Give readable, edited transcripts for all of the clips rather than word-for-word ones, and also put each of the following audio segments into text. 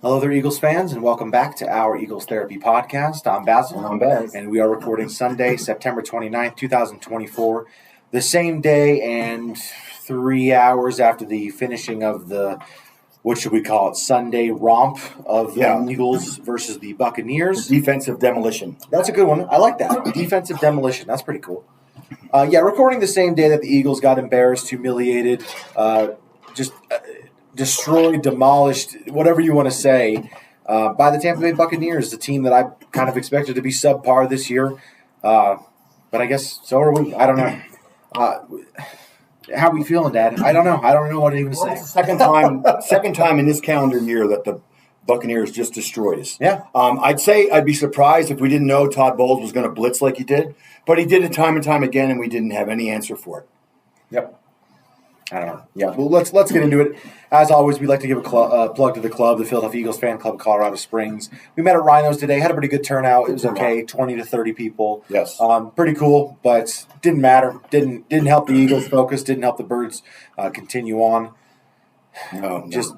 Hello there, Eagles fans, and welcome back to our Eagles Therapy Podcast. I'm Basil. And I'm Baz. And we are recording Sunday, September 29th, 2024, the same day and 3 hours after the finishing of the, what should we call it, Sunday romp of the Eagles versus the Buccaneers. Defensive demolition. That's a good one. I like that. Defensive demolition. That's pretty cool. Recording the same day that the Eagles got embarrassed, humiliated, destroyed, demolished, whatever you want to say, by the Tampa Bay Buccaneers, the team that I kind of expected to be subpar this year. But I guess so are we. I don't know. How are we feeling, Dad? I don't know. I don't know what to even say. Second time in this calendar year that the Buccaneers just destroyed us. Yeah. I'd say I'd be surprised if we didn't know Todd Bowles was going to blitz like he did, but he did it time and time again, and we didn't have any answer for it. Yep. I don't know. Yeah, well, let's get into it. As always, we'd like to give a plug to the club, the Philadelphia Eagles Fan Club of Colorado Springs. We met at Rhinos today, had a pretty good turnout. It was okay, 20 to 30 people. Yes. Pretty cool, but didn't matter. Didn't help the Eagles focus, didn't help the Birds continue on. No. Just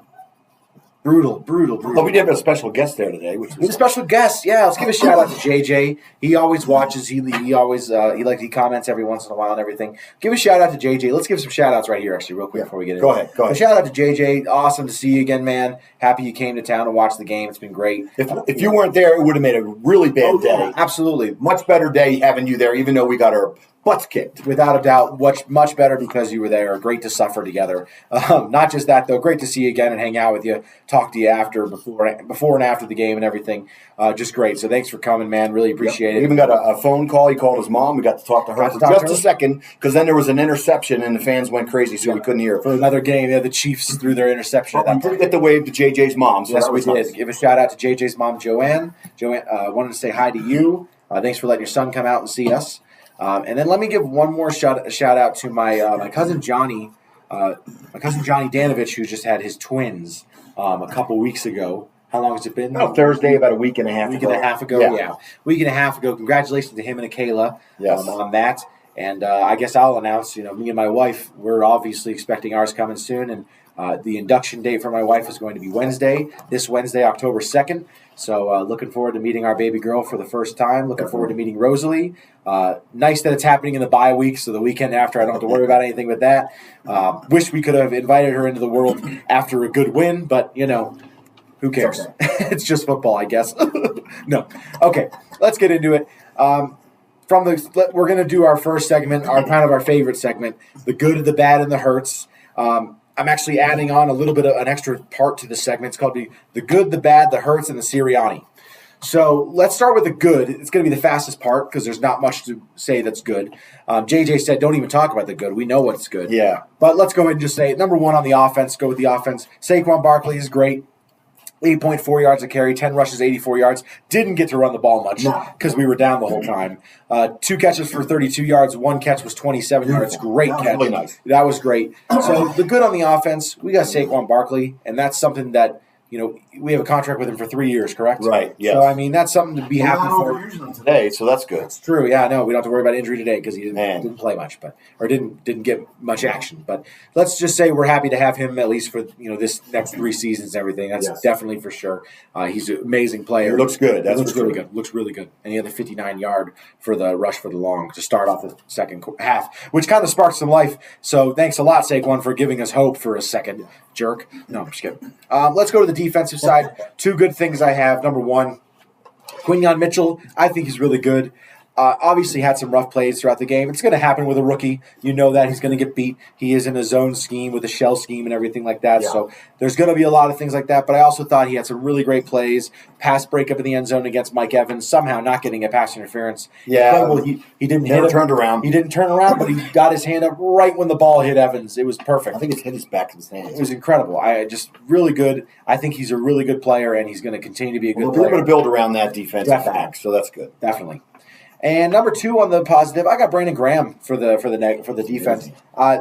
brutal. But we did have a special guest there today, which was a special guest. Yeah, let's give a shout out to JJ. He always watches. He always he comments every once in a while and everything. Give a shout out to JJ. Let's give some shout outs right here, actually, real quick before we get into it. Go ahead. Shout out to JJ. Awesome to see you again, man. Happy you came to town to watch the game. It's been great. If you weren't there, it would have made a really bad day. Absolutely, much better day having you there, even though we got our butts kicked. Without a doubt, much better because you were there. Great to suffer together. Not just that, though. Great to see you again and hang out with you, talk to you after, before and after the game and everything. Just great. So thanks for coming, man. Really appreciate it. We even got a phone call. He called his mom. We got to talk to her for just a second because then there was an interception and the fans went crazy, so we couldn't hear it. For another game, the Chiefs threw their interception at that point. We did get the wave to JJ's mom. So yes, we did. Give a shout out to JJ's mom, Joanne. Joanne wanted to say hi to you. Thanks for letting your son come out and see us. And then let me give one more shout out to my cousin Johnny, Danovich, who just had his twins a couple weeks ago. How long has it been? Thursday, about a week and a half ago. Yeah. Week and a half ago. Congratulations to him and Akayla on that. And I guess I'll announce, me and my wife, we're obviously expecting ours coming soon. And the induction date for my wife is going to be this Wednesday, October 2nd. So looking forward to meeting our baby girl for the first time. Looking forward to meeting Rosalie. Nice that it's happening in the bye week, so the weekend after I don't have to worry about anything with that. Wish we could have invited her into the world after a good win, but, who cares? It's just football, I guess. No. Okay, let's get into it. We're going to do our first segment, our favorite segment, the good, the bad, and the hurts. I'm actually adding on a little bit of an extra part to the segment. It's called the good, the bad, the hurts, and the Sirianni. So let's start with the good. It's going to be the fastest part because there's not much to say that's good. JJ said don't even talk about the good. We know what's good. Yeah. But let's go ahead and just say number one on the offense. Go with the offense. Saquon Barkley is great. 8.4 yards a carry, 10 rushes, 84 yards. Didn't get to run the ball much because we were down the whole time. 2 catches for 32 yards. 1 catch was 27 yards. Great catch. Really nice. That was great. So the good on the offense, we got Saquon Barkley, and that's something that, we have a contract with him for 3 years, correct? Right, yes. So, that's something to be happy for. Today, so that's good. It's true, yeah. No, we don't have to worry about injury today because he didn't play much, or didn't get much action. But let's just say we're happy to have him at least for this next 3 seasons and everything. That's definitely for sure. He's an amazing player. He looks good. Looks really good. And he had the 59-yard for the rush for the long to start off the second half, which kind of sparked some life. So thanks a lot, Saquon, for giving us hope for a second. Jerk. No, I'm just kidding. Let's go to the defensive side. 2 good things I have. Number one, Quinyon Mitchell. I think he's really good. Obviously had some rough plays throughout the game. It's going to happen with a rookie. You know that. He's going to get beat. He is in a zone scheme with a shell scheme and everything like that. Yeah. So there's going to be a lot of things like that. But I also thought he had some really great plays. Pass breakup in the end zone against Mike Evans. Somehow not getting a pass interference. Yeah. He didn't hit him. Turned around. He didn't turn around, but he got his hand up right when the ball hit Evans. It was perfect. I think it hit his back of his hand. It was incredible. Really good. I think he's a really good player, and he's going to continue to be a good player. We're going to build around that defensive back, so that's good. Definitely. And number 2 on the positive, I got Brandon Graham for the defense.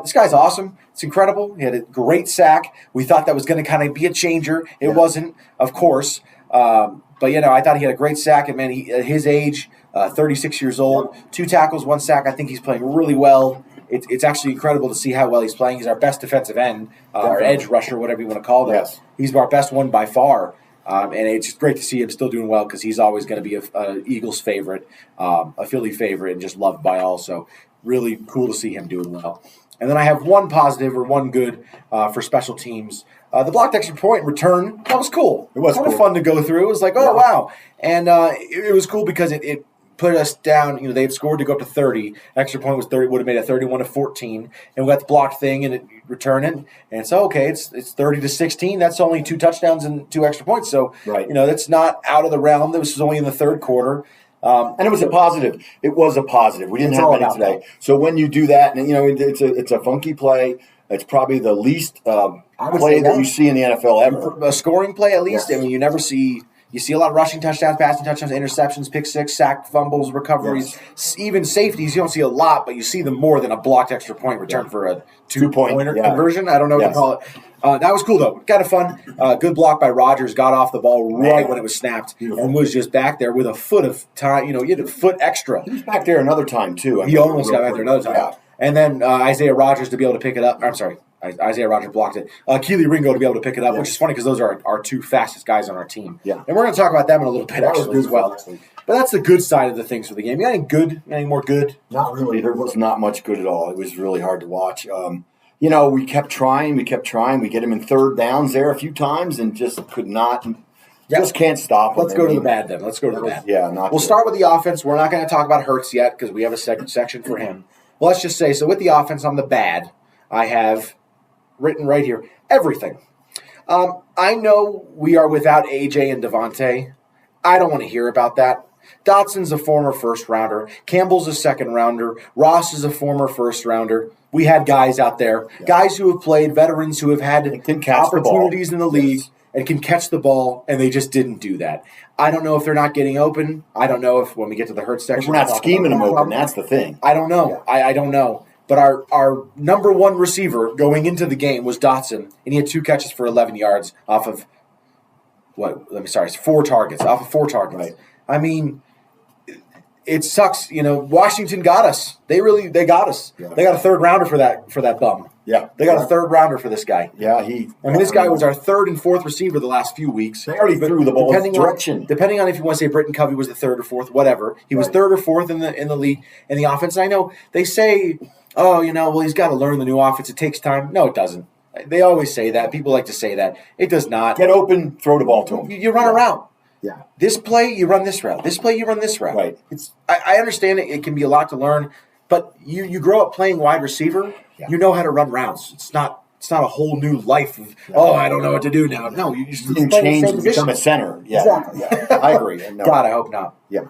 This guy's awesome. It's incredible. He had a great sack. We thought that was going to kind of be a changer. It wasn't, of course. But I thought he had a great sack. And man, at his age, 36 years old, 2 tackles, 1 sack. I think he's playing really well. It's actually incredible to see how well he's playing. He's our best defensive end, or edge rusher, whatever you want to call that. Yes. He's our best one by far. And it's just great to see him still doing well because he's always going to be a Eagles favorite, a Philly favorite, and just loved by all. So really cool to see him doing well. And then I have one positive or one good for special teams. The blocked extra point return, that was cool. It was kind of fun to go through. It was like, oh, wow. And it was cool because it put us down. They had scored to go up to 30. Extra point was 30, would have made it 31-14. And we got the blocked thing and it returned it. And so, okay, it's 30-16. That's only 2 touchdowns and 2 extra points. So, that's not out of the realm. This was only in the third quarter. And it was a positive. It was a positive. We didn't have many today. So when you do that, and it's a funky play. It's probably the least play that you see in the NFL ever. A scoring play, at least. Yes. I mean, you never see. You see a lot of rushing touchdowns, passing touchdowns, interceptions, pick six, sack, fumbles, recoveries, even safeties. You don't see a lot, but you see them more than a blocked extra point return for a two-pointer conversion. I don't know what to call it. That was cool, though. Kind of fun. Good block by Rodgers. Got off the ball right when it was snapped and was just back there with a foot of time. You had a foot extra. He was back there another time, too. He almost got back there another time. Yeah. And then Isaiah Rodgers to be able to pick it up. I'm sorry. Isaiah Rodgers blocked it. Keely Ringo to be able to pick it up, which is funny because those are our 2 fastest guys on our team. Yeah. And we're going to talk about them in a little bit, actually, as well. But that's the good side of the things for the game. You got any good? Any more good? Not really. There was not much good at all. It was really hard to watch. We kept trying. We get him in third downs there a few times and just could not. Just can't stop him. Let's go to the bad then. Yeah, we'll start with the offense. We're not going to talk about Hurts yet because we have a second section for him. Well, let's just say, so with the offense on the bad, I have written right here, everything. I know we are without AJ and Devontae. I don't want to hear about that. Dotson's a former first-rounder. Campbell's a second-rounder. Ross is a former first-rounder. We had guys out there, guys who have played, veterans who have had opportunities in the league and can catch the ball, and they just didn't do that. I don't know if they're not getting open. I don't know if when we get to the Hurts section. We're not scheming them open. That's the thing. I don't know. Yeah. I don't know. But our number one receiver going into the game was Dotson, and he had 2 catches for 11 yards off of 4 targets. Off of 4 targets. Right. I mean, it sucks. Washington got us. They got us. Yeah. They got a third rounder for that bum. Yeah. They got a third rounder for this guy. Yeah, this guy was our third and fourth receiver the last few weeks. They already threw the ball in direction. Depending on if you want to say Britton Covey was the third or fourth, whatever. He was third or fourth in the league in the offense. And I know they say, he's got to learn the new offense. It takes time. No, it doesn't. They always say that. People like to say that. It does not. Get open, throw the ball to him. You run a route. Yeah. This play, you run this route. This play, you run this route. Right. I understand it can be a lot to learn, but you grow up playing wide receiver. Yeah. You know how to run routes. It's not a whole new life of I don't know what to do now. No, you just change and become a center. Yeah. Exactly. Yeah. I agree. No. God, I hope not. Yeah.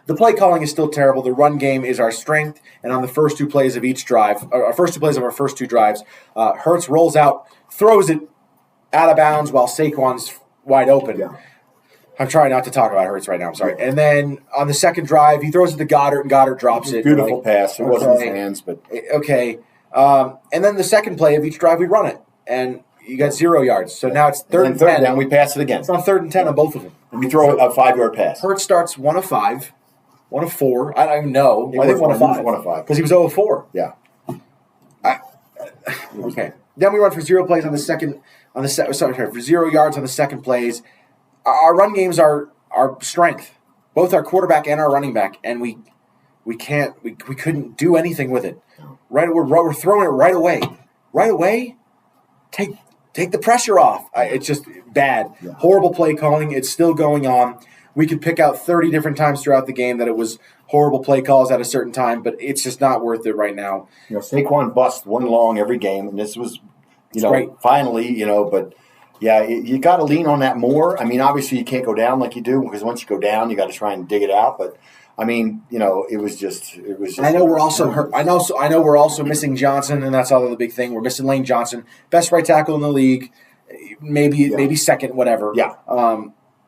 The play calling is still terrible. The run game is our strength, and on the first 2 plays of each drive, our first 2 plays of our first 2 drives, Hurts rolls out, throws it out of bounds while Saquon's wide open. Yeah. I'm trying not to talk about Hurts right now. I'm sorry. And then on the second drive, he throws it to Goddard, and Goddard drops it. Beautiful pass. It wasn't his hands, but okay. And then the second play of each drive, we run it, and you got 0 yards. So now it's third and 10. Down, we pass it again. It's on 3rd and 10 on both of them. And we throw a 5-yard pass. Hurts starts 1 of 5, 1 of 4. I don't even know. I think 1 of 5. 1 of 5 because he was 0 of 4. Yeah. Okay. Then we run for 0 plays on the second. For 0 yards on the second plays. Our run games are our strength, both our quarterback and our running back, and we couldn't do anything with it. Right, we're throwing it right away. Right away, take the pressure off. It's just bad, horrible play calling. It's still going on. We could pick out 30 different times throughout the game that it was horrible play calls at a certain time, but it's just not worth it right now. Saquon busts 1 long every game, and this was, finally, but. Yeah, you got to lean on that more. I mean, obviously you can't go down like you do because once you go down, you got to try and dig it out. But I mean, it was just. I know we're also hurt. I know we're also missing Johnson, and that's all the big thing. We're missing Lane Johnson, best right tackle in the league, maybe second, whatever. Yeah.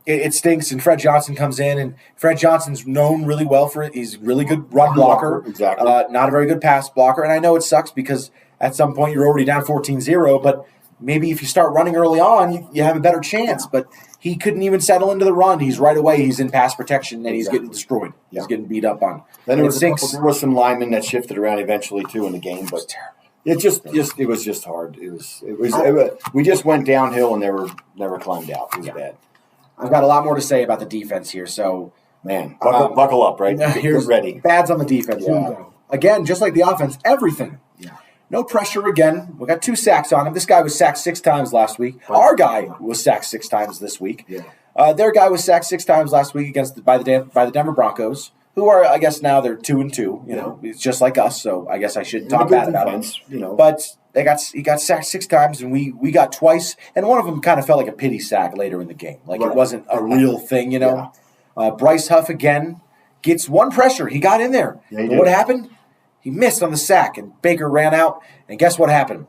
It stinks, and Fred Johnson comes in, and Fred Johnson's known really well for it. He's a really good run blocker. Exactly. Not a very good pass blocker, and I know it sucks because at some point you're already down 14-0, but. Maybe if you start running early on, you have a better chance. But he couldn't even settle into the run. He's right away. He's in pass protection, and he's getting destroyed. Yeah. He's getting beat up on. Then there was some linemen that shifted around eventually too in the game, but it was just hard. We just went downhill and never climbed out. It was bad. I've got a lot more to say about the defense here. So, man, buckle up, right? Here's ready. Bads on the defense. Yeah. Again, just like the offense, everything. Yeah. No pressure again. We got 2 sacks on him. This guy was sacked 6 times last week. Our guy was sacked 6 times this week. Yeah. Their guy was sacked 6 times last week by the Denver Broncos, who are, I guess, now they're 2-2. You know, it's just like us. So I guess I shouldn't talk bad about him. You know, but he got sacked 6 times, and we got twice, and one of them kind of felt like a pity sack later in the game, like it wasn't a real thing. You know, Bryce Huff again gets 1 pressure. He got in there. Yeah, but what happened? He missed on the sack, and Baker ran out. And guess what happened?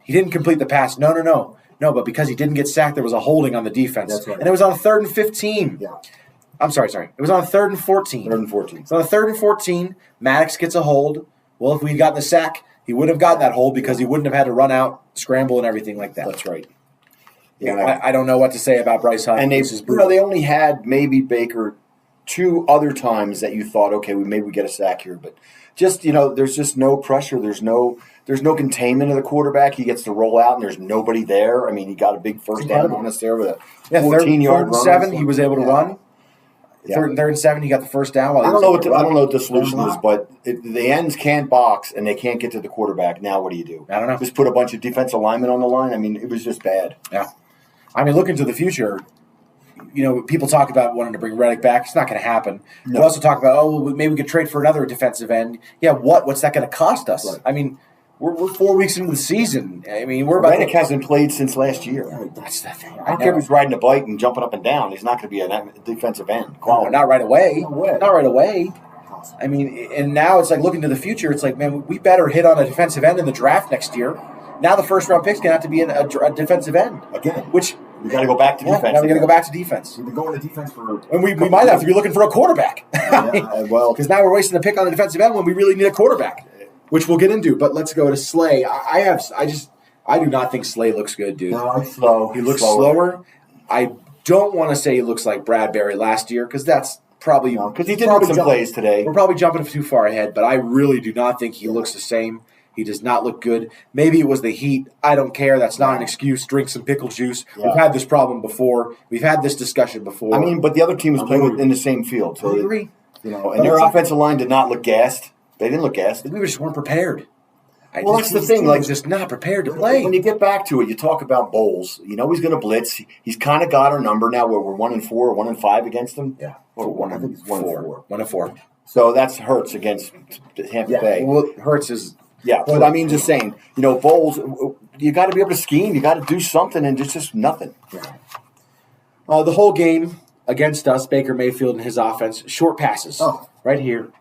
He didn't complete the pass. No. But because he didn't get sacked, there was a holding on the defense. That's right. And it was on 3rd and 15. Yeah. I'm sorry. It was on 3rd and 14. 3rd and 14. So on 3rd and 14, Maddox gets a hold. Well, if we'd gotten the sack, he wouldn't have gotten that hold because he wouldn't have had to run out, scramble, and everything like that. That's right. Yeah, I don't know what to say about Bryce Huff. And they only had maybe Baker 2 other times that you thought, okay, maybe we get a sack here, but just there's just no pressure. There's no containment of the quarterback. He gets to roll out, and there's nobody there. I mean, he got a big first down on us there with a 14-yard run. 7, he was able to run. Yeah. 3rd and 7, he got the first down. I don't know what the solution is, but the ends can't box and they can't get to the quarterback. Now what do you do? I don't know. Just put a bunch of defensive linemen on the line. I mean, it was just bad. Yeah, I mean, looking to the future. People talk about wanting to bring Reddick back. It's not going to happen. No. We also talk about, maybe we could trade for another defensive end. Yeah, what's that going to cost us? Right. I mean, we're 4 weeks into the season. I mean, Reddick hasn't played since last year. That's the thing. I don't care if he's riding a bike and jumping up and down. He's not going to be a defensive end. No, not right away. Not right away. I mean, and now it's like looking to the future. It's like, man, we better hit on a defensive end in the draft next year. Now the first-round pick's going to have to be a defensive end. Again. Which we got to go back to defense. Now we got to go back to defense. We've been going to defense for. And we might have to be looking for a quarterback. Because now we're wasting a pick on the defensive end when we really need a quarterback, which we'll get into. But let's go to Slay. I do not think Slay looks good, dude. No, he's slow. He looks slower. I don't want to say he looks like Bradbury last year because that's probably because he did make some plays today. We're probably jumping too far ahead, but I really do not think he looks the same. He does not look good. Maybe it was the heat. I don't care. That's not an excuse. Drink some pickle juice. Yeah. We've had this problem before. We've had this discussion before. I mean, but the other team was playing in the same field. So I agree. And their offensive line did not look gassed. They didn't look gassed. We just weren't prepared. That's the thing. Like, just not prepared to play. When you get back to it, you talk about Bowles. He's going to blitz. He's kind of got our number now. Where we're 1-4 or 1-5 against them. Yeah, I think it's 1-4. 1-4. So that's Hurts against Tampa Bay. Well, Hurts is. Yeah, but I mean, just saying, Bowles, you got to be able to scheme. You got to do something, and it's just nothing. Yeah. The whole game against us, Baker Mayfield and his offense, short passes. Oh. Right here.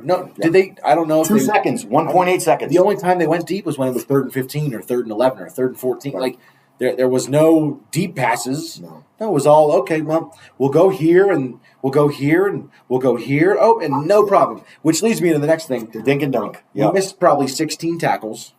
No, did they? I don't know. 2 seconds, 1.8 seconds. The only time they went deep was when it was 3rd and 15 or 3rd and 11 or 3rd and 14. Right. Like, there was no deep passes. No, it was all, okay, well, we'll go here and we'll go here and we'll go here. Oh, and no problem. Which leads me to the next thing. Dink and dunk. We missed probably 16 tackles.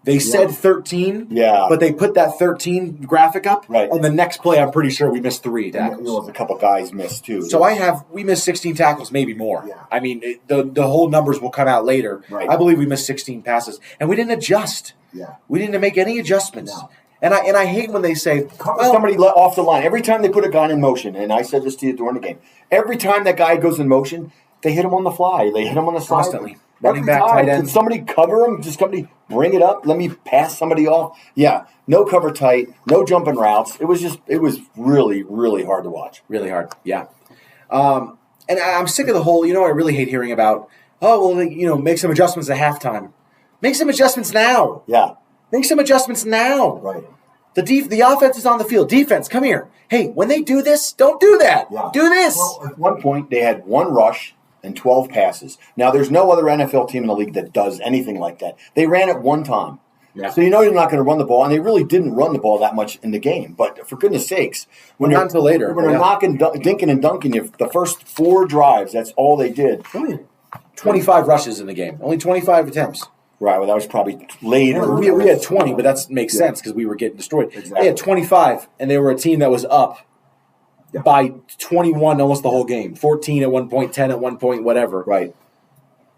They said 13, but they put that 13 graphic up. Right. On the next play, I'm pretty sure we missed 3 tackles. A couple guys missed, too. So we missed 16 tackles, maybe more. Yeah. I mean, the whole numbers will come out later. Right. I believe we missed 16 passes. And we didn't adjust. Yeah. We didn't make any adjustments. No. And I hate when they say, somebody off the line. Every time they put a guy in motion, and I said this to you during the game, every time that guy goes in motion, they hit him on the fly. They hit him on the side. Constantly. Running back, tight end. Can somebody cover him? Just somebody bring it up. Let me pass somebody off. Yeah, no cover tight, no jumping routes. It was really, really hard to watch. Really hard, yeah. And I'm sick of the whole, I really hate hearing about, make some adjustments at halftime. Make some adjustments now. Yeah. Make some adjustments now. Right. The offense is on the field. Defense, come here. Hey, when they do this, don't do that. Yeah. Do this. Well, at one point, they had 1 rush and 12 passes. Now, there's no other NFL team in the league that does anything like that. They ran it 1 time. Yeah. So you're not going to run the ball, and they really didn't run the ball that much in the game. But for goodness sakes, not until later. When they're knocking, dinking, and dunking you, the first 4 drives, that's all they did. 25 rushes in the game. Only 25 attempts. Right, well, that was probably later. We had 20, but that makes sense because we were getting destroyed. Exactly. They had 25, and they were a team that was up by 21 almost the whole game. 14 at one point, 10 at one point, whatever. Right.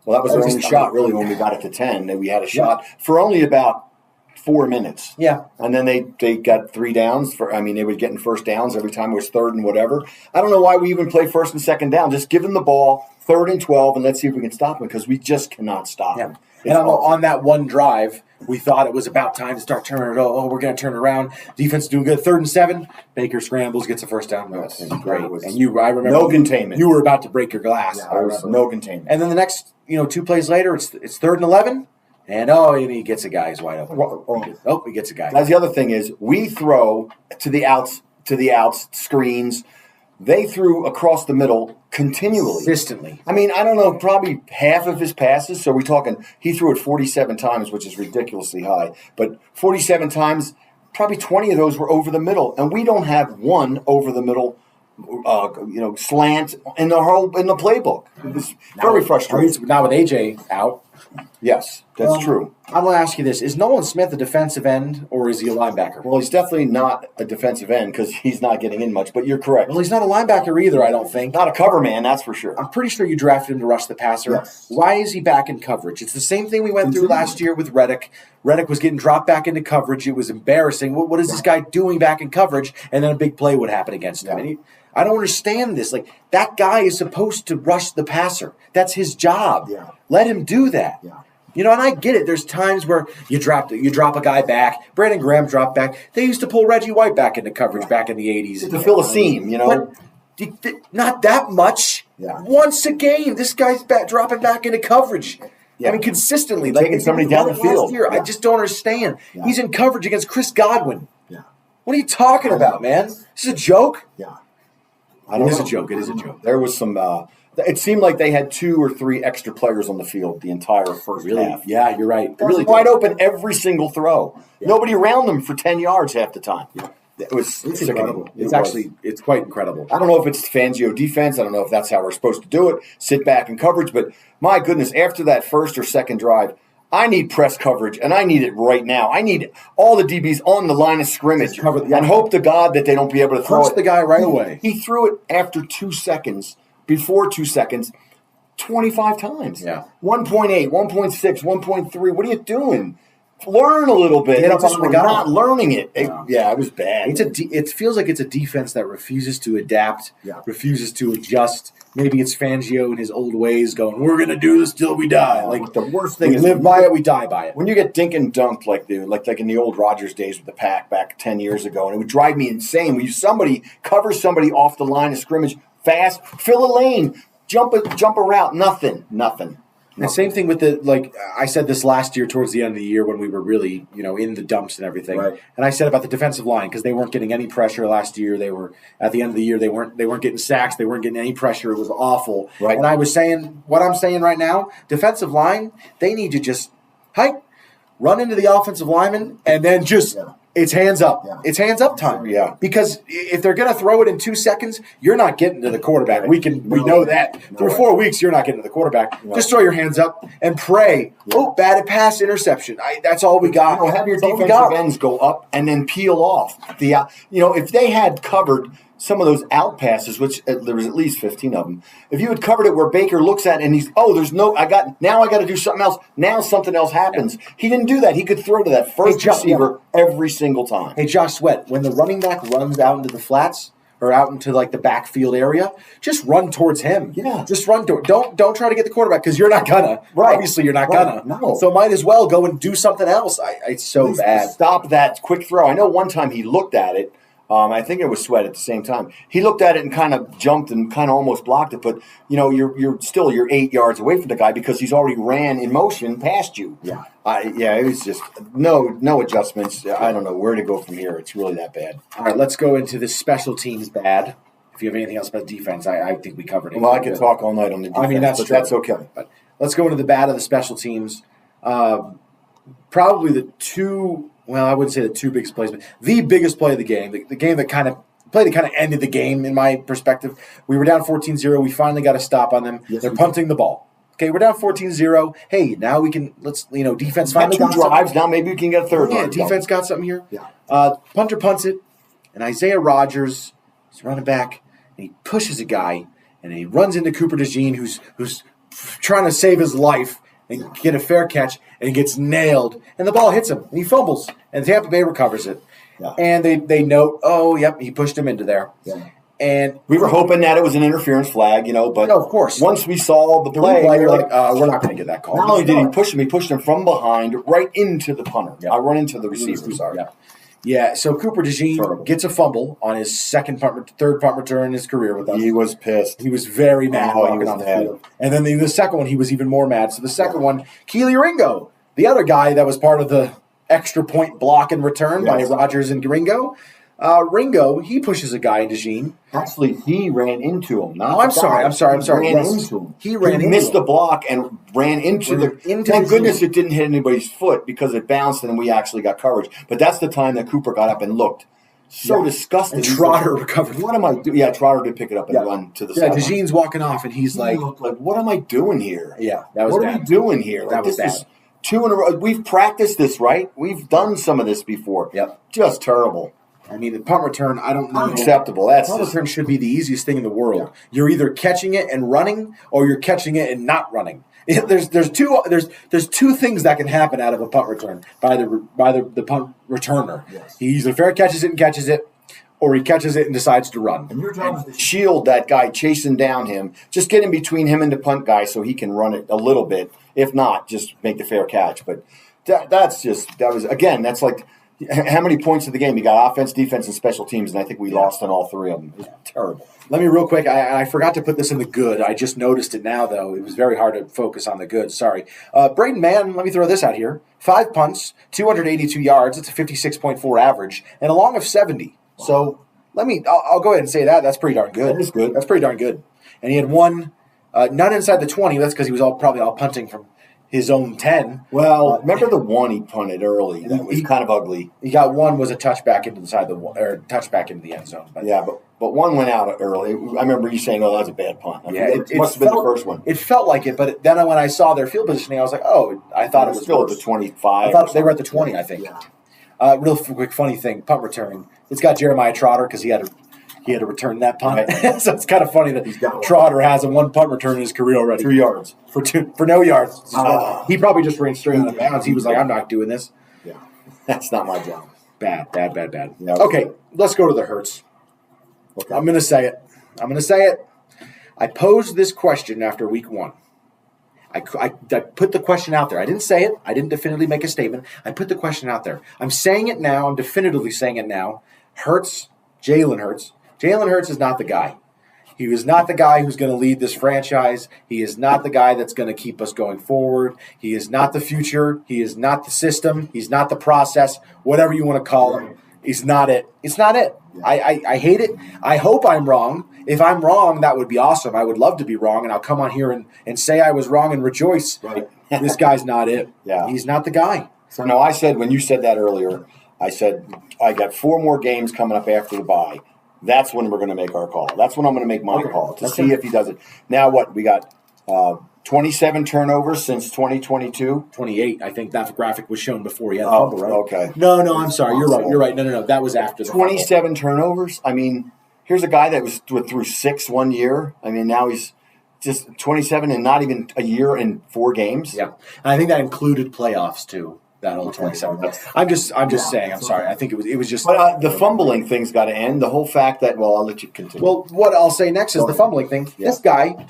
Well, that was our only shot, really, when we got it to 10. And we had a shot for only about 4 minutes. Yeah. And then they got 3 downs. They were getting first downs every time it was third and whatever. I don't know why we even play first and second down. Just give them the ball, 3rd and 12, and let's see if we can stop them because we just cannot stop them. And on that one drive, we thought it was about time to start turning it. We're going to turn it around. Defense is doing good. 3rd and 7. Baker scrambles, gets a first down. Yes. Great. And I remember no containment. You were about to break your glass. Yeah, there was no containment. And then the next 2 plays later, it's 3rd and 11. And he gets a guy who's wide open. He gets a guy. That's the other thing is we throw to the outs, screens. They threw across the middle continually. Consistently. I don't know, probably half of his passes. So we're talking, he threw it 47 times, which is ridiculously high. But 47 times, probably 20 of those were over the middle. And we don't have one over the middle slant in the playbook. It was very frustrating. Now with AJ out. Yes, that's true. I'm going to ask you this. Is Nolan Smith a defensive end or is he a linebacker? Well, he's definitely not a defensive end because he's not getting in much, but you're correct. Well, he's not a linebacker either, I don't think. Not a cover man, that's for sure. I'm pretty sure you drafted him to rush the passer. Yes. Why is he back in coverage? It's the same thing we went through last year with Reddick. Reddick was getting dropped back into coverage. It was embarrassing. What is this guy doing back in coverage? And then a big play would happen against him. And I don't understand this. That guy is supposed to rush the passer. That's his job. Yeah. Let him do that. Yeah. And I get it. There's times where you drop a guy back. Brandon Graham dropped back. They used to pull Reggie White back into coverage back in the 80s. To fill a seam, But not that much. Yeah. Once a game, this guy's dropping back into coverage. Yeah. Consistently. Taking somebody down the field. Year, I just don't understand. Yeah. He's in coverage against Chris Godwin. Yeah. What are you talking about, man? This is a joke? Yeah. It is a joke. It is a joke. There was some... it seemed like they had 2 or 3 extra players on the field the entire first half. Yeah, you're right. Really wide open every single throw. Yeah. Nobody around them for 10 yards half the time. Yeah. It's incredible. It's quite incredible. I don't know if it's Fangio defense. I don't know if that's how we're supposed to do it. Sit back in coverage. But my goodness, after that first or second drive, I need press coverage, and I need it right now. I need all the DBs on the line of scrimmage and hope to God that they don't be able to throw it. The guy right away. He threw it after 2 seconds. Before 2 seconds, 25 times. Yeah. 1.8, 1.6, 1.3. What are you doing? Learn a little bit. We're not learning it. It was bad. It feels like it's a defense that refuses to adapt, refuses to adjust. Maybe it's Fangio in his old ways going, we're going to do this till we die. The worst thing is we live by it, we die by it. When you get dink and dunked like in the old Rodgers days with the Pack back 10 years ago, and it would drive me insane when somebody covers somebody off the line of scrimmage fast, fill a lane, jump a route, nothing. And same thing with I said this last year towards the end of the year when we were really, in the dumps and everything. Right. And I said about the defensive line because they weren't getting any pressure last year. They were at the end of the year they weren't getting sacks. They weren't getting any pressure. It was awful. Right. And I was saying what I'm saying right now, defensive line, they need to just run into the offensive lineman and then just it's hands up. Yeah. It's hands up time. Yeah. Because if they're going to throw it in 2 seconds, you're not getting to the quarterback. Right. We know that. Through 4 weeks, you're not getting to the quarterback. No. Just throw your hands up and pray. Yeah. Oh, batted pass, interception. That's all we got. Have your defensive ends go up and then peel off. If they had covered some of those out passes, which there was at least 15 of them. If you had covered it where Baker looks at it and he's, I got to do something else. Now something else happens. Yeah. He didn't do that. He could throw to that first receiver every single time. Hey, Josh Sweat, when the running back runs out into the flats or out into the backfield area, just run towards him. Yeah. Just run to it. Don't try to get the quarterback because you're not gonna. Right. Obviously, you're not gonna. No. So might as well go and do something else. It's so bad. Stop that quick throw. I know one time he looked at it. I think it was Sweat at the same time. He looked at it and kind of jumped and kind of almost blocked it, but you're 8 yards away from the guy because he's already ran in motion past you. Yeah, it was just no adjustments. I don't know where to go from here. It's really that bad. All right, let's go into the special teams bad. If you have anything else about defense, I think we covered it. Well, I could talk all night on the defense. That's okay. But let's go into the bad of the special teams. Probably the two. Well, I wouldn't say the 2 biggest plays, but the biggest play of the game, the game that kind of ended the game in my perspective. We were down 14-0. We finally got a stop on them. Yes, they're punting the ball. Okay, we're down 14-0. Hey, now we can, defense finally got 2 drives. Now maybe we can get a third. Yeah, defense got something here. Yeah. Punter punts it, and Isaiah Rodgers is running back, and he pushes a guy, and he runs into Cooper DeJean, who's trying to save his life. and get a fair catch, and he gets nailed, and the ball hits him, and he fumbles, and Tampa Bay recovers it. Yeah. And they note, oh, yep, he pushed him into there. Yeah. And we were hoping that it was an interference flag, but of course, once we saw the play, you're like, we're not going to get that call. Not only did he push him from behind right into the punter. Yep. I run into the receiver, sorry. Yeah, so Cooper DeJean gets a fumble on his third punt return in his career with us. He was pissed. He was very mad walking off the field. And then the second one, he was even more mad. So the second one, Keely Ringo, the other guy that was part of the extra point block and return by Rodgers and Ringo. Ringo, he pushes a guy in DeJean. Actually, he ran into him. I'm sorry. He ran into him. He missed the block and ran into Thank goodness it didn't hit anybody's foot because it bounced and we actually got coverage. But that's the time that Cooper got up and looked. So disgusted. And Trotter recovered. What am I doing? Yeah, Trotter did pick it up and run to the side. Yeah, DeJean's walking off and he's like, what am I doing here? Yeah, that was bad. What are we doing here? That was bad. 2 in a row. We've practiced this, right? We've done some of this before. Yep. Just terrible. I mean, the punt return, I don't know. Unacceptable. Punt return should be the easiest thing in the world. Yeah. You're either catching it and running, or you're catching it and not running. There's two things that can happen out of a punt return by the punt returner. Yes. He either fair catches it and catches it, or he catches it and decides to run. And your job is to shield that guy chasing down him. Just get in between him and the punt guy so he can run it a little bit. If not, just make the fair catch. But that's like. How many points of the game? You got offense, defense, and special teams, and I think we lost on all 3 of them. It was terrible. Let me real quick. I forgot to put this in the good. I just noticed it now, though. It was very hard to focus on the good. Sorry. Braden Mann, let me throw this out here. 5 punts, 282 yards. It's a 56.4 average, and a long of 70. Wow. So I'll go ahead and say that. That's pretty darn good. That is good. That's pretty darn good. And he had one, none inside the 20. That's because he was probably all punting from his own 10. Well, remember the one he punted early that was kind of ugly. He got one was a touchback into touchback into the end zone. But one went out early. I remember you saying, "Oh, that was a bad punt." It must have been the first one. It felt like it, but then when I saw their field positioning, I was like, "Oh, I thought it was still at the 25." I thought they were at the 20. I think. Yeah. Real quick, funny thing: punt returning. It's got Jeremiah Trotter because he had to return that punt. Right. So it's kind of funny that Trotter has a 1 punt return in his career already. 3 yards. For no yards. He probably just ran straight out of bounds. He was like, I'm not doing this. Yeah. That's not my job. Bad. Yeah, okay, let's go to the Hurts. Okay. I'm going to say it. I posed this question after week 1. I put the question out there. I didn't say it. I didn't definitively make a statement. I put the question out there. I'm saying it now. I'm definitively saying it now. Jalen Hurts. Jalen Hurts is not the guy. He is not the guy who's going to lead this franchise. He is not the guy that's going to keep us going forward. He is not the future. He is not the system. He's not the process. Whatever you want to call him. He's not it. It's not it. I hate it. I hope I'm wrong. If I'm wrong, that would be awesome. I would love to be wrong, and I'll come on here and say I was wrong and rejoice. Right. This guy's not it. Yeah. He's not the guy. So no, I said when you said that earlier, I said I got 4 more games coming up after the bye. That's when we're going to make our call. That's when I'm going to make my call to see if he does it. Now what? We got 27 turnovers since 2022. 28. I think that graphic was shown before he had a fumble, right? Okay. No, I'm sorry. You're right. No. That was after the 27 turnovers. I mean, here's a guy that was through 6 1 year. I mean, now he's just 27 and not even a year and 4 games. Yeah. And I think that included playoffs too. That whole 27. I'm just saying. I'm sorry. I think it was just. But the fumbling thing's got to end. The whole fact that I'll let you continue. Well, what I'll say next is the fumbling thing. Yeah. This guy,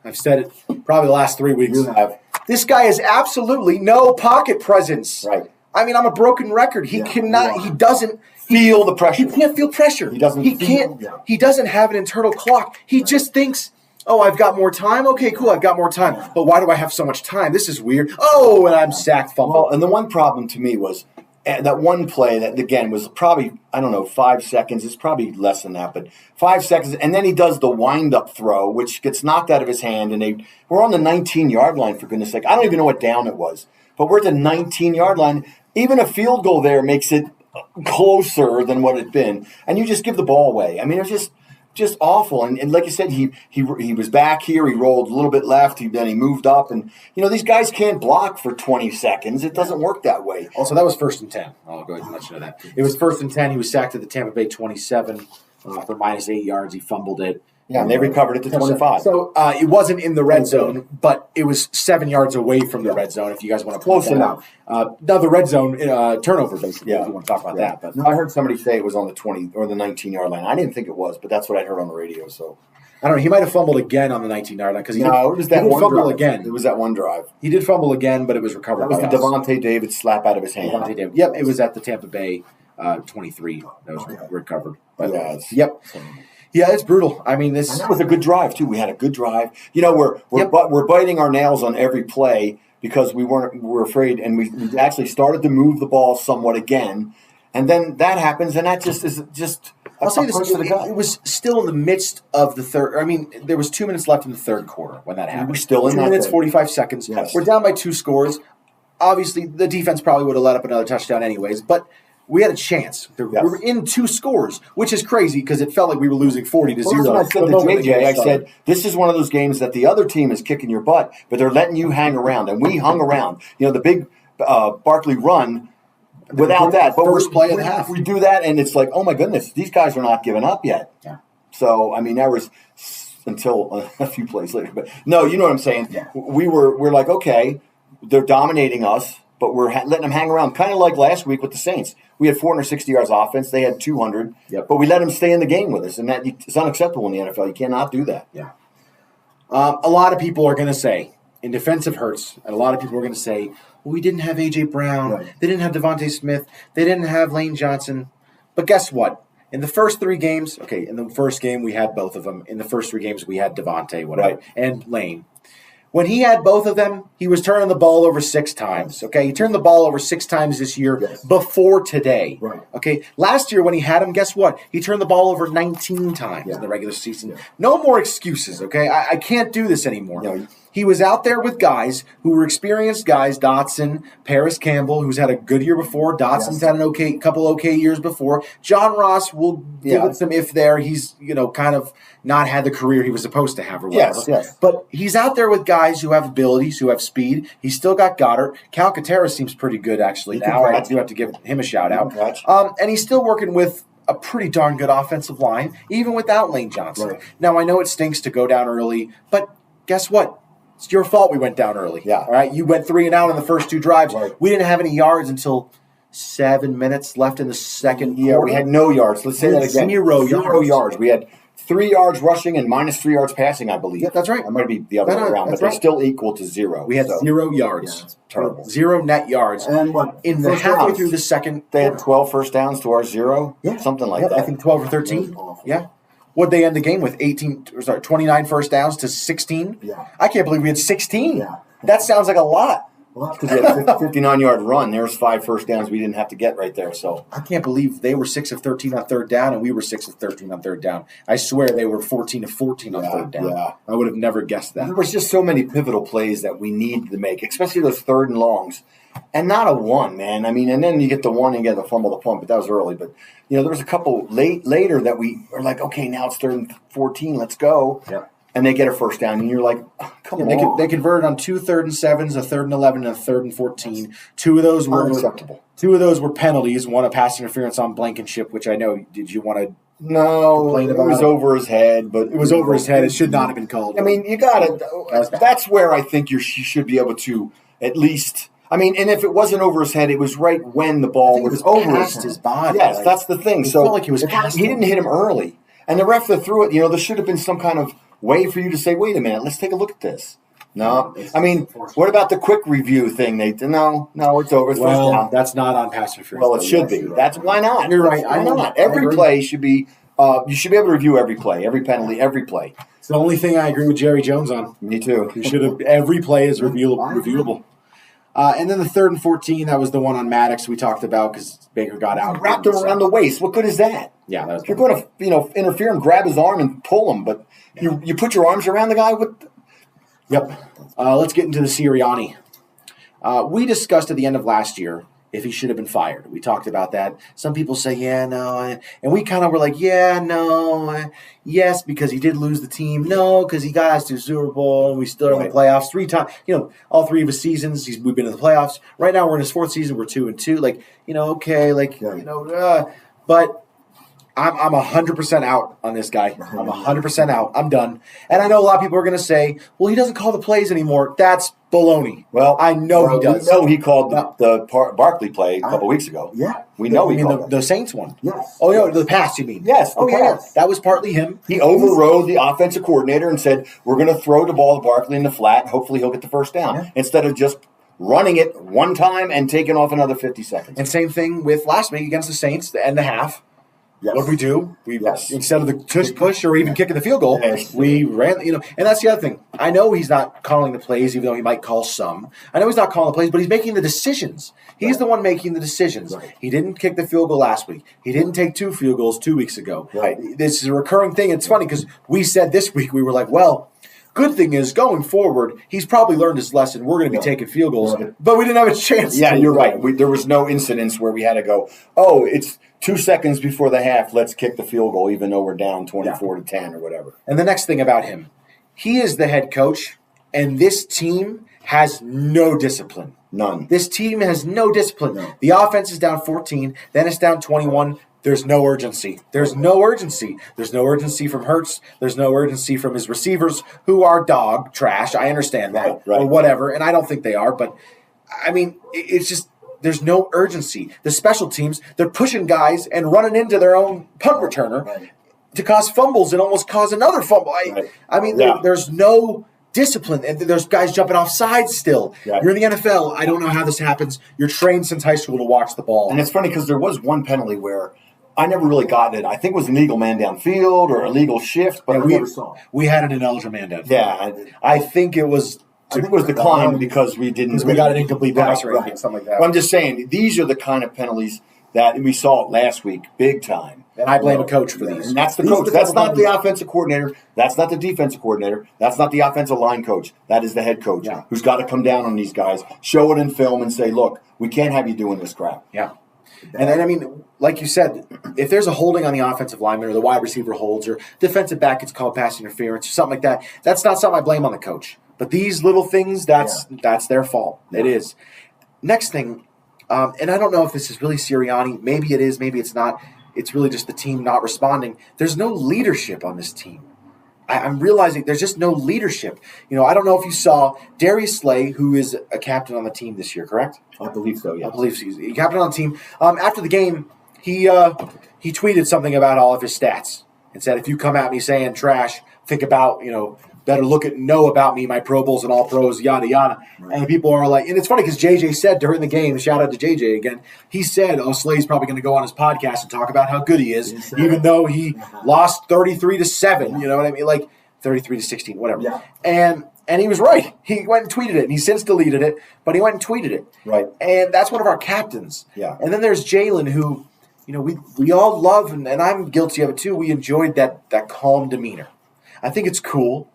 I've said it probably the last 3 weeks. You have. This guy has absolutely no pocket presence. Right. I mean, I'm a broken record. He cannot. He doesn't feel the pressure. He can't feel pressure. He doesn't. He doesn't have an internal clock. He just thinks, oh, I've got more time? Okay, cool, I've got more time. But why do I have so much time? This is weird. Oh, and I'm sacked, fumble. Well, and the one problem to me was that one play that, again, was probably, 5 seconds. It's probably less than that, but 5 seconds. And then he does the wind-up throw, which gets knocked out of his hand. And we're on the 19-yard line, for goodness sake. I don't even know what down it was. But we're at the 19-yard line. Even a field goal there makes it closer than what it'd been. And you just give the ball away. I mean, it's just awful. And like you said, he was back here. He rolled a little bit left. Then he moved up. And, these guys can't block for 20 seconds. It doesn't work that way. Also, that was 1st and 10. I'll go ahead and let you know that. It was 1st and 10. He was sacked at the Tampa Bay 27 for -8 yards. He fumbled it. Yeah, and they recovered it to 25. So it wasn't in the red zone, but it was 7 yards away from the red zone, if you guys want to close enough. Now, the red zone turnover, basically, if you want to talk about that. But no, I heard somebody say it was on the 20 or the 19-yard line. I didn't think it was, but that's what I heard on the radio. So I don't know. He might have fumbled again on the 19-yard line because it was that one fumble drive. again. It was that one drive. He did fumble again, but it was recovered. That was the Devontae David slap out of his hand. Yep, it was at the Tampa Bay 23 that was recovered. Yep. Yeah, it's brutal. I mean, and that was a good drive too. We had a good drive. You know, we're biting our nails on every play because we were afraid, and we actually started to move the ball somewhat again, and then that happens, and that just. I'll say this: it was still in the midst of the third. I mean, there was 2 minutes left in the third quarter when that happened. We're still in 2 minutes 45 seconds. Yes. We're down by 2 scores. Obviously, the defense probably would have let up another touchdown anyways, but. We had a chance. We were in 2 scores, which is crazy because it felt like we were losing 40-0. Well, I said to JJ, I said, this is one of those games that the other team is kicking your butt, but they're letting you hang around. And we hung around. You know, the big Barkley run, without that. But first play of the half. We do that, and it's like, oh, my goodness, these guys are not giving up yet. Yeah. So, I mean, that was until a few plays later. But, no, you know what I'm saying. Yeah. We're like, okay, they're dominating us. But we're letting them hang around, kind of like last week with the Saints. We had 460 yards offense. They had 200. Yep. But we let them stay in the game with us, and that it's unacceptable in the NFL. You cannot do that. Yeah. A lot of people are going to say, in defense of Hurts, and a lot of people are going to say, well, we didn't have A.J. Brown. Right. They didn't have Devontae Smith. They didn't have Lane Johnson. But guess what? In the first 3 games, in the first game we had both of them. In the first 3 games we had Devontae, and Lane. When he had both of them, he was turning the ball over 6 times. Okay, he turned the ball over 6 times this year before today. Right. Okay, last year when he had him, guess what? He turned the ball over 19 times in the regular season. Yeah. No more excuses. Okay, I can't do this anymore. No. He was out there with guys who were experienced guys, Dotson, Paris Campbell, who's had a good year before. Dotson's had a couple okay years before. John Ross will give it some if there. He's, kind of not had the career he was supposed to have or whatever. Yes. But he's out there with guys who have abilities, who have speed. He's still got Goddard. Calcaterra seems pretty good, actually. Now I do have to give him a shout-out. And he's still working with a pretty darn good offensive line, even without Lane Johnson. Right. Now, I know it stinks to go down early, but guess what? It's your fault we went down early. Yeah. All right. You went 3 and out in the first 2 drives. Right. We didn't have any yards until 7 minutes left in the second quarter. Yeah, we had no yards. Let's say that again. Zero yards. We had 3 yards rushing and minus 3 yards passing, I believe. Yeah, that's right. It might be the other way around, but they're still equal to 0. We had 0 yards. Yeah, terrible. 0 net yards. And what? In the halfway through the second They had 12 first downs to our 0? Yeah. Something like that. I think 12 or 13. Yeah. What'd they end the game with? 29 first downs to 16? Yeah. I can't believe we had 16. Yeah. That sounds like a lot. Because they had a 59-yard run. There's 5 first downs we didn't have to get right there. So I can't believe they were 6 of 13 on third down, and we were 6 of 13 on third down. I swear they were 14 of 14 on third down. Yeah. I would have never guessed that. There was just so many pivotal plays that we needed to make, especially those third and longs. And not a one, man. I mean, and then you get the one and you get the fumble, the punt, but that was early. But, there was a couple later that we were like, okay, now it's 3rd and 14, let's go. Yeah. And they get a first down, and you're like, oh, come on. They converted on 2 3rd and 7s, a 3rd and 11, and a 3rd and 14. 2 of those were unacceptable. 2 of those were penalties. One a pass interference on Blankenship, which I know. Did you want to? No, complain about it was over his head, but it was over his head. It should not have been called. I mean, you got to. That's where I think you should be able to at least. I mean, and if it wasn't over his head, it was right when the ball was over his body. Yes, that's the thing. So like he was he didn't hit him early, and the ref that threw it. There should have been some kind of way for you to say, "Wait a minute, let's take a look at this." No, I mean, what about the quick review thing? No, it's over. It's first down. That's not on pass interference. Well, it should be. That's why not. You're right. Why not? Every play should be. You should be able to review every play, every penalty, every play. It's the only thing I agree with Jerry Jones on. Me too. You should have. Every play is reviewable. And then the 3rd and 14, that was the one on Maddox we talked about because Baker got out. Wrapped him around the waist. What good is that? Yeah, that was you're going to interfere and grab his arm and pull him, but you put your arms around the guy with. Yep. Let's get into the Sirianni. We discussed at the end of last year if he should have been fired. We talked about that. Some people say, yeah, no. And we kind of were like, yeah, no. Yes, because he did lose the team. No, because he got us to Super Bowl and we still are in the playoffs 3 times. All 3 of his seasons, we've been in the playoffs. Right now we're in his 4th season. We're 2-2. Okay, but I'm 100% out on this guy. I'm 100% out. I'm done. And I know a lot of people are going to say, well, he doesn't call the plays anymore. That's baloney. Well, I know he does. We know he called the Barkley play a couple weeks ago. Yeah. We know he called the Saints one. Yes. Oh, no, the pass, you mean? Yes. Oh, yeah. That was partly him. He overrode the offensive coordinator and said, we're going to throw the ball to Barkley in the flat. Hopefully he'll get the first down. Instead of just running it one time and taking off another 50 seconds. And same thing with last week against the Saints, the end of half. Yes. What did we do? Instead of the tush push or even kicking the field goal, we ran, and that's the other thing. I know he's not calling the plays, even though he might call some. I know he's not calling the plays, but he's making the decisions. He's the one making the decisions. Right. He didn't kick the field goal last week. He didn't take 2 field goals 2 weeks ago. Right. This is a recurring thing. It's funny because we said this week, we were like, well, good thing is, going forward, he's probably learned his lesson. We're going to be taking field goals, but we didn't have a chance. Yeah, you're right. There was no incidents where we had to go, it's 2 seconds before the half, let's kick the field goal, even though we're down 24-10 or whatever. And the next thing about him, he is the head coach, and this team has no discipline. None. This team has no discipline. No. The offense is down 14, then it's down 21. There's no urgency. There's no urgency. There's no urgency from Hurts. There's no urgency from his receivers, who are dog trash. I understand that, or whatever, and I don't think they are. But, I mean, it's just there's no urgency. The special teams, they're pushing guys and running into their own punt returner to cause fumbles and almost cause another fumble. I mean, there's no discipline, and there's guys jumping off sides still. Yeah. You're in the NFL. I don't know how this happens. You're trained since high school to watch the ball. And it's funny because there was one penalty where I never really got it. I think it was an illegal man downfield or a legal shift, but I never saw it. We had an ineligible man downfield. Yeah. I think it was declined because we didn't. Because we got an incomplete pass or something like that. But I'm just saying, these are the kind of penalties that we saw last week, big time. And I blame a coach for these. And that's the coach. That's not the offensive coordinator. That's not the defensive coordinator. That's not the offensive line coach. That is the head coach who's got to come down on these guys, show it in film, and say, look, we can't have you doing this crap. Yeah. And then, I mean, like you said, if there's a holding on the offensive lineman or the wide receiver holds or defensive back gets called pass interference or something like that, that's not something I blame on the coach. But these little things, that's their fault. Yeah. It is. Next thing, and I don't know if this is really Sirianni. Maybe it is. Maybe it's not. It's really just the team not responding. There's no leadership on this team. I'm realizing there's just no leadership. I don't know if you saw Darius Slay, who is a captain on the team this year, correct? I believe so, yeah. I believe so. He's a captain on the team. After the game, he tweeted something about all of his stats and said, if you come at me saying trash, think about, better know about me, my Pro Bowls and all pros, yada, yada. Right. And people are like, and it's funny because JJ said during the game, shout out to JJ again, he said, Slay's probably going to go on his podcast and talk about how good he is, even though he lost 33-7, you know what I mean? Like 33-16, whatever. Yeah. And he was right. He went and tweeted it, and he since deleted it, but he went and tweeted it. Right. And that's one of our captains. Yeah. And then there's Jalen, who, we all love, and I'm guilty of it too, we enjoyed that calm demeanor. I think it's cool.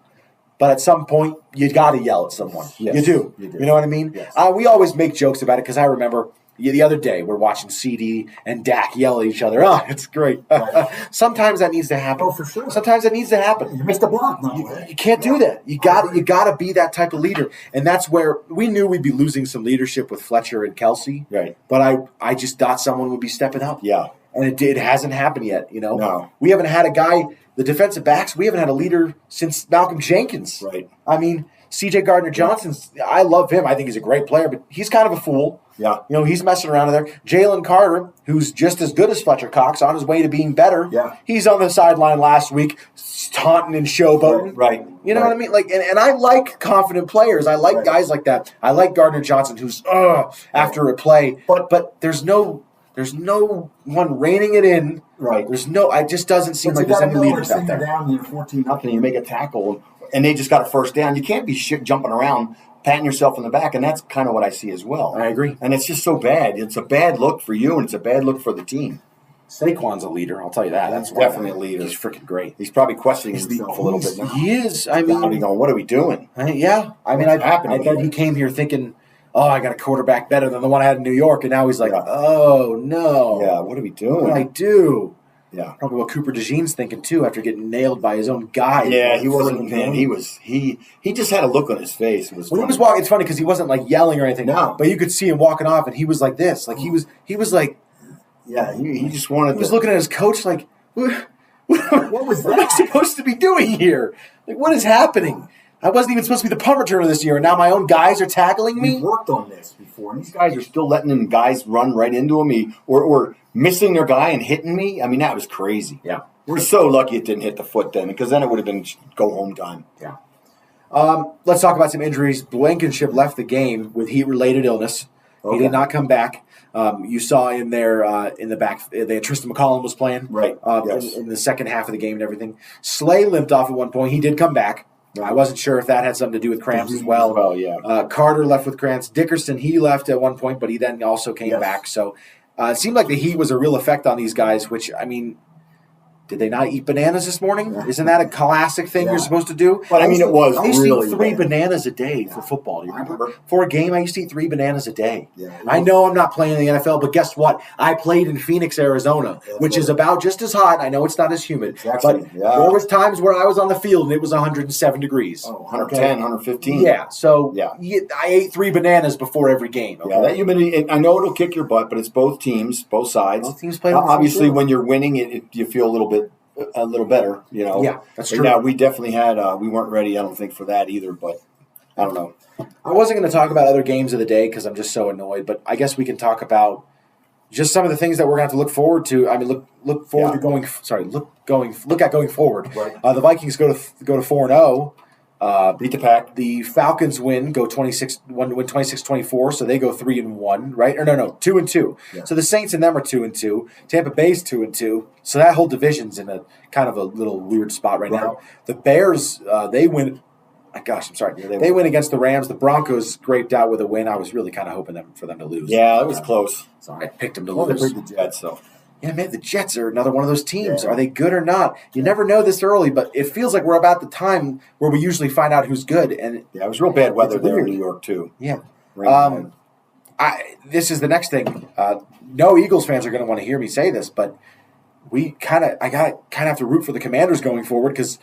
But at some point, you got to yell at someone. Yes, you do. You know what I mean? Yes. We always make jokes about it because I remember the other day we're watching CD and Dak yell at each other. Oh, it's great. Right. Sometimes that needs to happen. Oh, for sure. Sometimes that needs to happen. You missed a block. You can't do that. You got to be that type of leader. And that's where we knew we'd be losing some leadership with Fletcher and Kelsey. Right. But I just thought someone would be stepping up. Yeah. And it hasn't happened yet. No. We haven't had a guy. The defensive backs, we haven't had a leader since Malcolm Jenkins. Right. I mean, C.J. Gardner-Johnson, I love him. I think he's a great player, but he's kind of a fool. Yeah. He's messing around in there. Jalen Carter, who's just as good as Fletcher Cox, on his way to being better. Yeah. He's on the sideline last week, taunting and showboating. Right. You know what I mean? And I like confident players. I like guys like that. I like Gardner-Johnson, who's after a play. But there's no one reining it in. Right. It just doesn't seem like there's any leaders out there. Down, 14-0, you make a tackle, and they just got a first down. You can't be jumping around, patting yourself in the back, and that's kind of what I see as well. I agree. And it's just so bad. It's a bad look for you, and it's a bad lolook for the team. Saquon's a leader, I'll tell you that. That's definitely a leader. He's freaking great. He's probably questioning himself a little bit now. He is. I mean, going, what are we doing? Yeah. I mean, I thought he came here thinking, I got a quarterback better than the one I had in New York, and now he's like, oh, no. Yeah, what are we doing? What do I do? Yeah. Probably what Cooper DeJean's thinking, too, after getting nailed by his own guy. Yeah, he wasn't, man, he just had a look on his face. When he was walking, it's funny because he wasn't, like, yelling or anything. No. But you could see him walking off, and he was like this. Like, he was like... Yeah, he just wanted He was looking at his coach like, what was that? What am I supposed to be doing here? Like, what is happening? I wasn't even supposed to be the punt returner this year, and now my own guys are tackling me? We've worked on this before, and these guys are still letting them guys run right into me or missing their guy and hitting me. I mean, that was crazy. Yeah. We're so lucky it didn't hit the foot then, because then it would have been go-home time. Yeah. Let's talk about some injuries. Blankenship left the game with heat-related illness. Okay. He did not come back. You saw in there in the back, Tristan McCollum was playing in the second half of the game and everything. Slay limped off at one point. He did come back. I wasn't sure if that had something to do with cramps as well. Carter left with cramps. Dickerson, he left at one point, but he then also came back. So it seemed like the heat was a real effect on these guys, which, I mean, did they not eat bananas this morning? Yeah. Isn't that a classic thing you're supposed to do? But I mean, it was. I used to eat 3 bananas a day for football. Do you remember? For a game, I used to eat 3 bananas a day. Yeah, I know I'm not playing in the NFL, but guess what? I played in Phoenix, Arizona, which is about just as hot. I know it's not as humid. Exactly. But there was times where I was on the field and it was 107 degrees. Oh, 110, 115. Yeah. So I ate 3 bananas before every game. Okay? Yeah, that humidity, I know it'll kick your butt, but it's both teams, both sides. Both teams play obviously, when you're winning, you feel a little better, you know. Yeah, that's true. Yeah, we definitely had, we weren't ready, I don't think, for that either, but I don't know. I wasn't going to talk about other games of the day because I'm just so annoyed, but I guess we can talk about just some of the things that we're going to have to look forward to. I mean, look forward to going forward. Right. The Vikings go to 4-0. Beat the Pack. The Falcons win 26-24, so they go 3-1, right? Or no, 2-2. Yeah. So the Saints and them are 2-2. Tampa Bay's 2-2. So that whole division's in a kind of a little weird spot right now. The Bears, they win. Gosh, I'm sorry. They win against the Rams. The Broncos scraped out with a win. I was really kind of hoping for them to lose. Yeah, it was close. Sorry, I picked them to lose. They beat the Jets, so. Yeah, man, the Jets are another one of those teams. Yeah. Are they good or not? You never know this early, but it feels like we're about the time where we usually find out who's good. And it was real bad weather there in New York, too. Yeah. This is the next thing. No Eagles fans are going to want to hear me say this, but I kind of have to root for the Commanders going forward because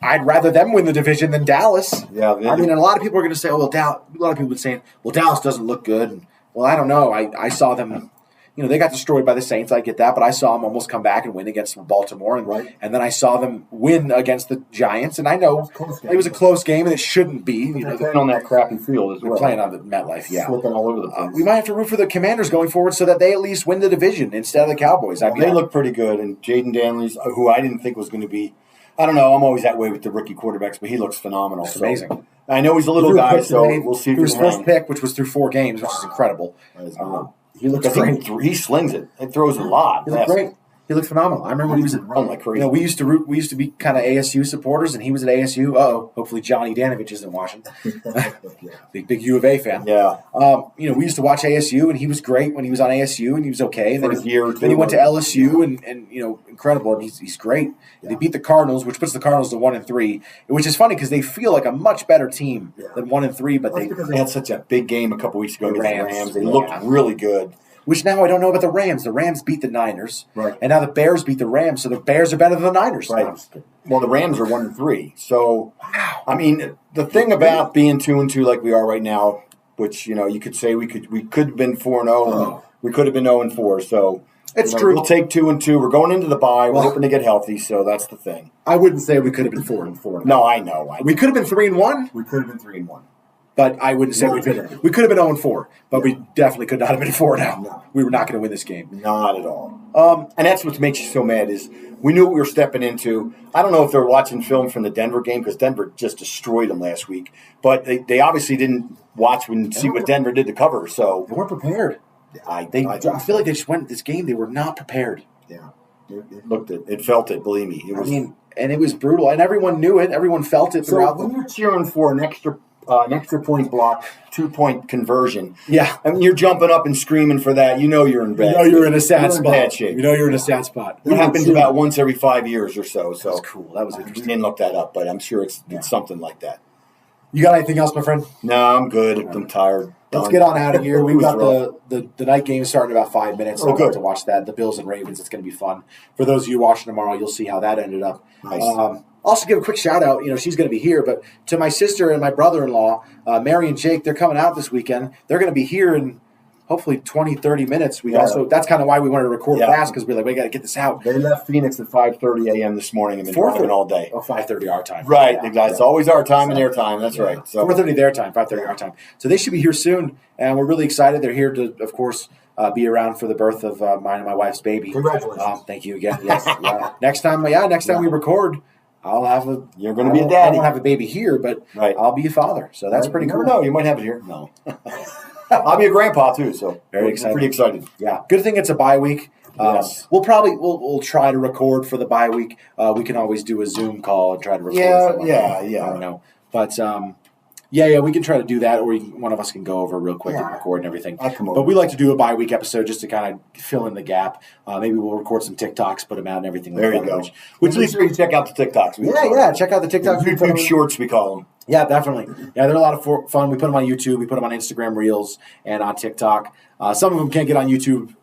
I'd rather them win the division than Dallas. Yeah, I mean, and a lot of people are going to say, a lot of people have been saying, well, Dallas doesn't look good. And, well, I don't know. I saw them. They got destroyed by the Saints. I get that, but I saw them almost come back and win against Baltimore, and then I saw them win against the Giants. And I know it was a close game, and it shouldn't be. They're playing on that crappy field as well. They're playing on the MetLife, slipping all over the place. We might have to root for the Commanders going forward so that they at least win the division instead of the Cowboys. I mean, they look pretty good, and Jaden Danley's, who I didn't think was going to be. I don't know. I'm always that way with the rookie quarterbacks, but he looks phenomenal. That's amazing. I know he's a little guy, so we'll see. His first pick, which was through 4 games, which is incredible. He looks great. He slings it. It throws a lot. He looks great. He looked phenomenal. I remember when he was run like crazy. We used to be kind of ASU supporters, and he was at ASU. Hopefully Johnny Danovich isn't watching. big U of A fan. Yeah. We used to watch ASU, and he was great when he was on ASU, and he was okay. And then he went to LSU, and incredible, and he's great. Yeah. They beat the Cardinals, which puts the Cardinals to 1-3, which is funny because they feel like a much better team than 1-3, but because they had such a big game a couple weeks ago against the Rams. They looked really good. Which now I don't know about the Rams. The Rams beat the Niners, and now the Bears beat the Rams. So the Bears are better than the Niners. Right. Well, the Rams are 1-3. So, I mean, the thing about being 2-2 like we are right now, which you could say we could have been 4-0, we could have been 0-4. So it's true. We'll take 2-2. We're going into the bye. We're hoping to get healthy. So that's the thing. I wouldn't say we could have been 4-4. No, I know. We could have been 3-1. We could have been 3-1. But I wouldn't say we could have been 0-4, but we definitely could not have been 4-0. No. We were not going to win this game. Not at all. And that's what makes you so mad is we knew what we were stepping into. I don't know if they're watching film from the Denver game because Denver just destroyed them last week. But they obviously didn't watch and see what Denver did to cover. So they weren't prepared. I feel like they just went this game. They were not prepared. Yeah, it felt it. Believe me, and it was brutal, and everyone knew it. Everyone felt it throughout. So when you're cheering for an extra point block, 2-point conversion. Yeah. I mean, you're jumping up and screaming for that. You're in bad shape. You're in a sad spot. Bad shape. You're in a sad spot. It happens about once every 5 years or so. That's cool. That was interesting. We didn't look that up, but I'm sure it's something like that. You got anything else, my friend? No, I'm good. I'm tired. Let's get on out of here. We've got the night game starting in about 5 minutes. I'm going to watch that. The Bills and Ravens. It's going to be fun. For those of you watching tomorrow, you'll see how that ended up. Nice. Also give a quick shout out, she's going to be here, but to my sister and my brother-in-law, Mary and Jake, they're coming out this weekend. They're going to be here in hopefully 20, 30 minutes. That's kind of why we wanted to record fast, because we're like, we got to get this out. They left Phoenix at 5:30 a.m. this morning and been driving all day. 5:30 our time. Right, exactly. It's always our time and their time. That's right. So 4:30 their time, 5:30 our time. So they should be here soon, and we're really excited. They're here to, of course, be around for the birth of mine and my wife's baby. Congratulations. Thank you again. Yes. Next time we record, I'll have a. You're going to be a daddy. I won't have a baby here, but I'll be a father. So that's pretty cool. No, you might have it here. No. I'll be a grandpa too, so very excited. Pretty excited. Yeah, good thing it's a bye week. Yes. We'll try to record for the bye week. We can always do a Zoom call and try to record. Yeah. I don't know, but we can try to do that, or one of us can go over real quick and record and everything. But we like to do a bye week episode just to kind of fill in the gap. Maybe we'll record some TikToks, put them out and everything. There you go. Which leads you to check out the TikToks. Check out the TikToks. YouTube shorts, we call them. Yeah, definitely. Yeah, they're a lot of fun. We put them on YouTube. We put them on Instagram Reels and on TikTok. Some of them can't get on YouTube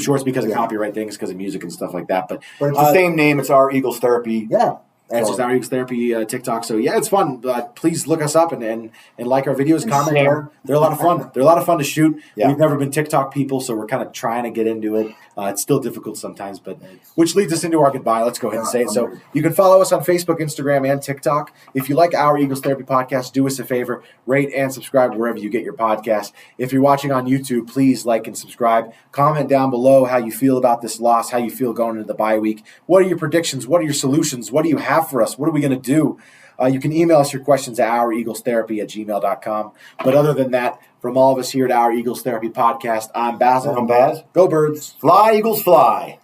Shorts because of copyright things, because of music and stuff like that. But it's the same name. It's Our Eagles Therapy. Yeah. And it's just Our Eagles Therapy TikTok. So, it's fun. Please look us up and like our videos, comment there. They're a lot of fun. They're a lot of fun to shoot. Yeah. We've never been TikTok people, so we're kind of trying to get into it. It's still difficult sometimes, but which leads us into our goodbye. Let's go ahead and say it. So you can follow us on Facebook, Instagram, and TikTok. If you like Our Eagles Therapy podcast, do us a favor. Rate and subscribe wherever you get your podcast. If you're watching on YouTube, please like and subscribe. Comment down below how you feel about this loss, how you feel going into the bye week. What are your predictions? What are your solutions? What do you have for us? What are we going to do? You can email us your questions at oureaglestherapy@gmail.com. But other than that, from all of us here at Our Eagles Therapy Podcast, I'm Basil. I'm Baz. Go Birds. Fly, Eagles, fly.